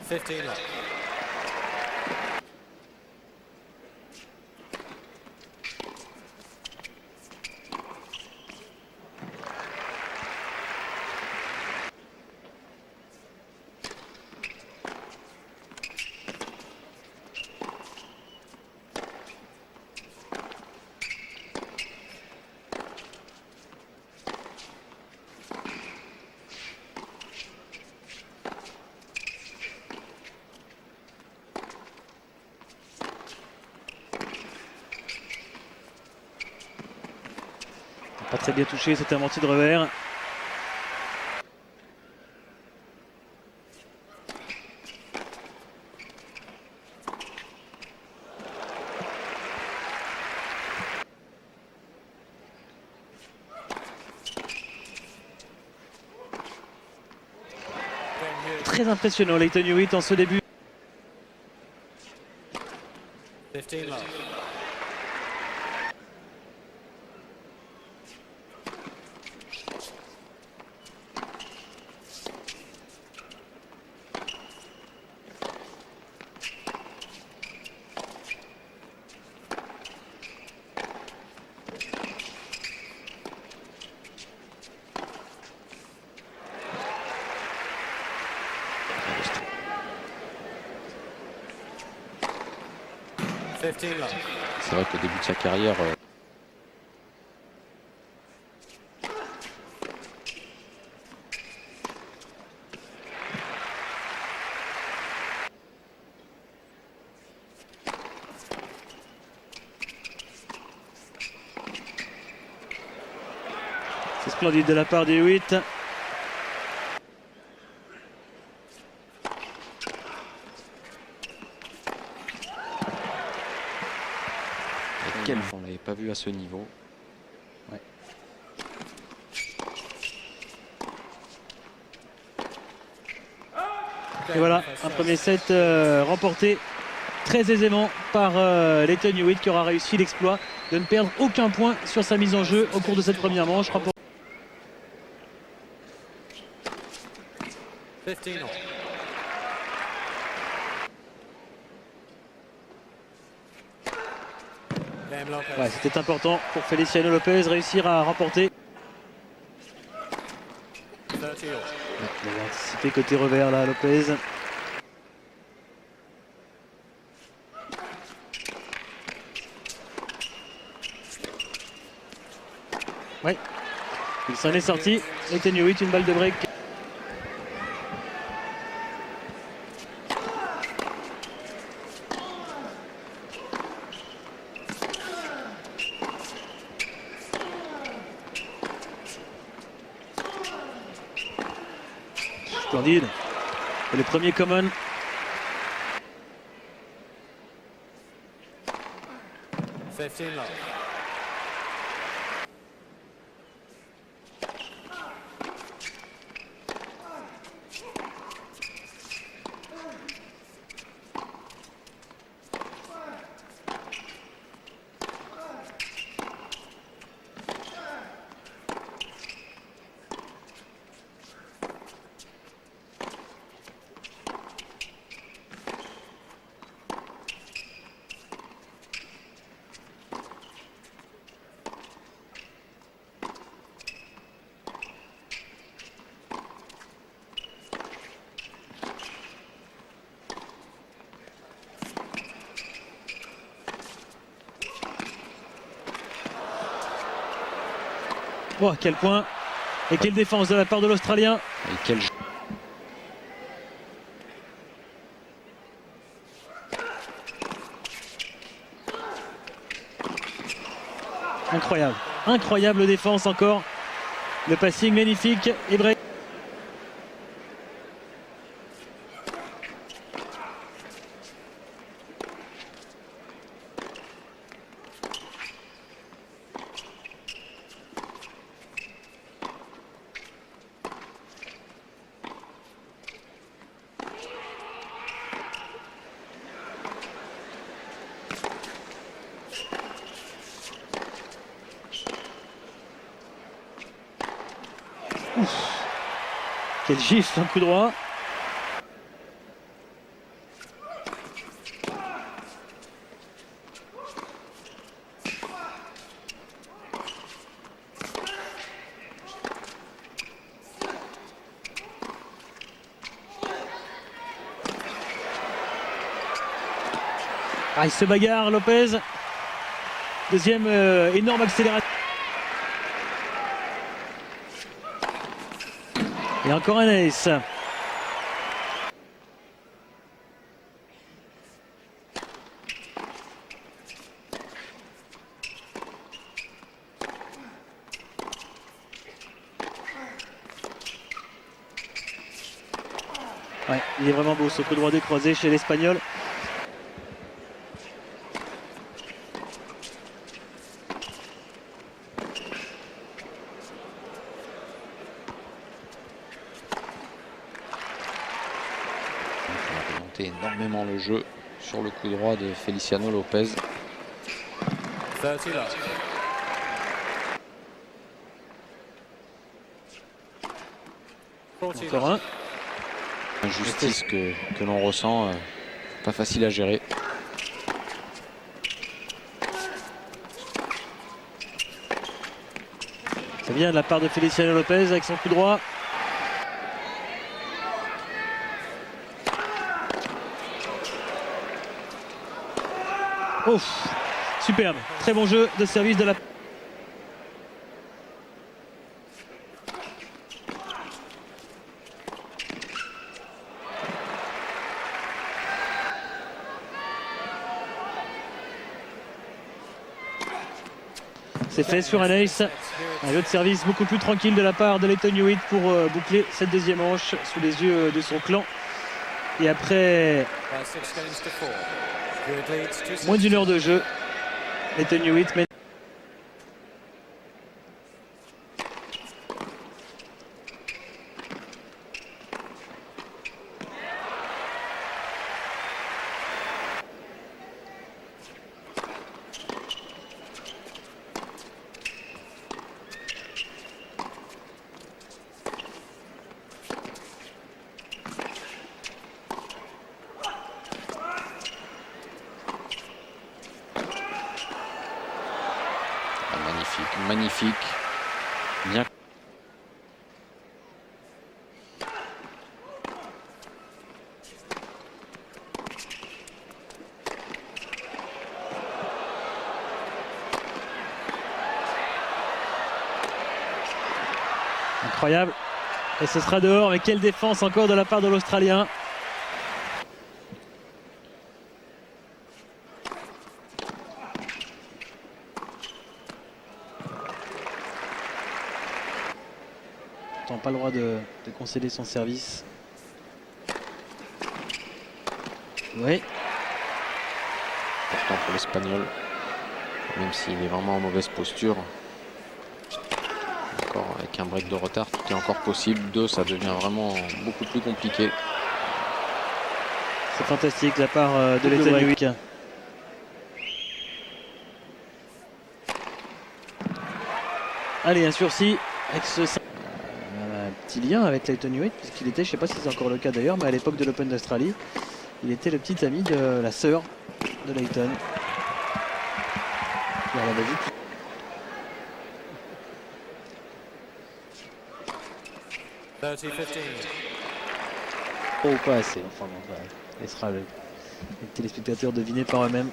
15 love. Pas très bien touché, c'était un amorti de revers. Très impressionnant, Lleyton Hewitt en ce début. 15 love. C'est vrai qu'au début de sa carrière, C'est splendide de la part des Hewitt. quel on l'avait pas vu à ce niveau. Ouais. Et voilà, un premier set remporté très aisément par Lleyton Hewitt, qui aura réussi l'exploit de ne perdre aucun point sur sa mise en jeu au cours de cette première manche. 15 all. Ouais, c'était important pour Feliciano Lopez réussir à remporter. 30 all. Il avait anticipé côté revers là, Lopez. Ouais, il s'en est sorti. Lleyton Hewitt, une balle de break. Splendide. Et le premier common. Love. Oh, quel point et quelle défense de la part de l'Australien. Et quel jeu. Incroyable, incroyable défense encore. Le passing magnifique et break. Quel gifle, un coup droit. Ah, il se bagarre, Lopez. Deuxième énorme accélération. Et encore un ace. Ouais, il est vraiment beau ce coup droit décroisé chez l'Espagnol. On a remonté énormément le jeu sur le coup droit de Feliciano Lopez. 30 love. Encore un. Injustice que l'on ressent, pas facile à gérer. Ça vient de la part de Feliciano Lopez avec son coup droit. Ouf, superbe, très bon jeu de service de la... C'est fait sur un ace. Un jeu de service beaucoup plus tranquille de la part de Lleyton Hewitt pour boucler cette deuxième manche sous les yeux de son clan. Et après By 6 games to 4. Good leads to moins d'une heure de jeu, Lleyton Hewitt mène. Magnifique, magnifique. Bien. Incroyable. Et ce sera dehors, mais quelle défense encore de la part de l'Australien. Pas le droit de concéder son service. Oui. Important pour l'Espagnol, même s'il est vraiment en mauvaise posture. Encore avec un break de retard, tout est encore possible. 2, ça devient vraiment beaucoup plus compliqué. C'est fantastique de la part de Lleyton Hewitt. Allez, un sursis avec ce... Un petit lien avec Lleyton Hewitt, puisqu'il était, je ne sais pas si c'est encore le cas d'ailleurs, mais à l'époque de l'Open d'Australie, il était le petit ami de la sœur de Lleyton. On l'avait vu. Thirty 15. Oh, pas assez. Enfin, bon, ça laissera les téléspectateurs deviner par eux-mêmes.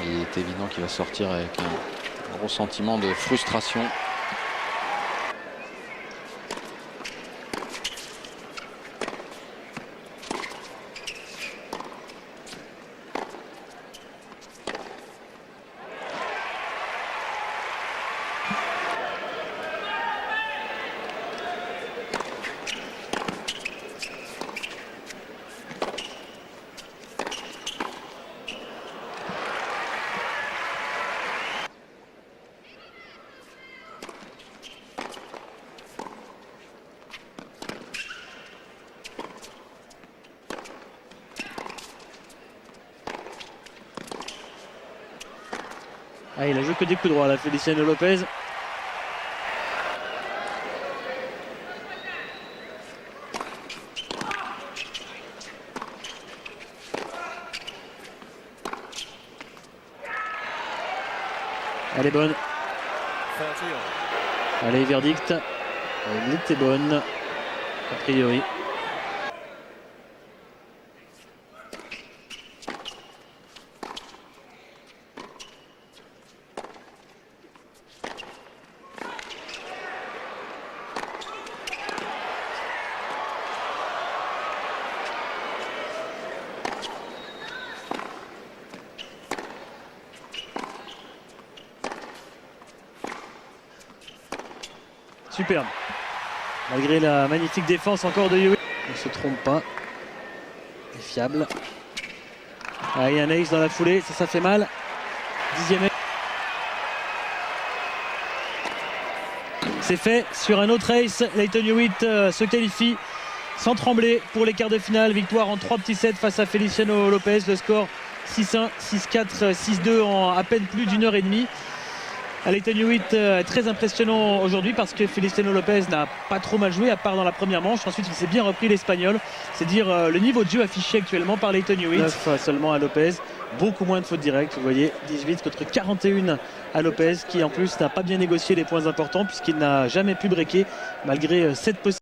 Il est évident qu'il va sortir avec un gros sentiment de frustration. Ah, il a joué que des coups droits là, Feliciano Lopez. Elle est bonne. 30 all. Allez, verdict. Elle était bonne, a priori. Superbe. Malgré la magnifique défense encore de Hewitt. On ne se trompe pas. Il est fiable. Ah, il y a un ace dans la foulée, ça fait mal. 10e ace. C'est fait sur un autre ace. Lleyton Hewitt se qualifie sans trembler pour les quarts de finale. Victoire en 3 petits sets face à Feliciano Lopez. Le score 6-1, 6-4, 6-2 en à peine plus d'une heure et demie. Lleyton Hewitt est très impressionnant aujourd'hui parce que Feliciano Lopez n'a pas trop mal joué à part dans la première manche. Ensuite il s'est bien repris l'espagnol. C'est dire le niveau de jeu affiché actuellement par Lleyton Hewitt. 9 seulement à Lopez, beaucoup moins de fautes directes. Vous voyez 18 contre 41 à Lopez qui en plus n'a pas bien négocié les points importants puisqu'il n'a jamais pu breaker malgré cette possibilité.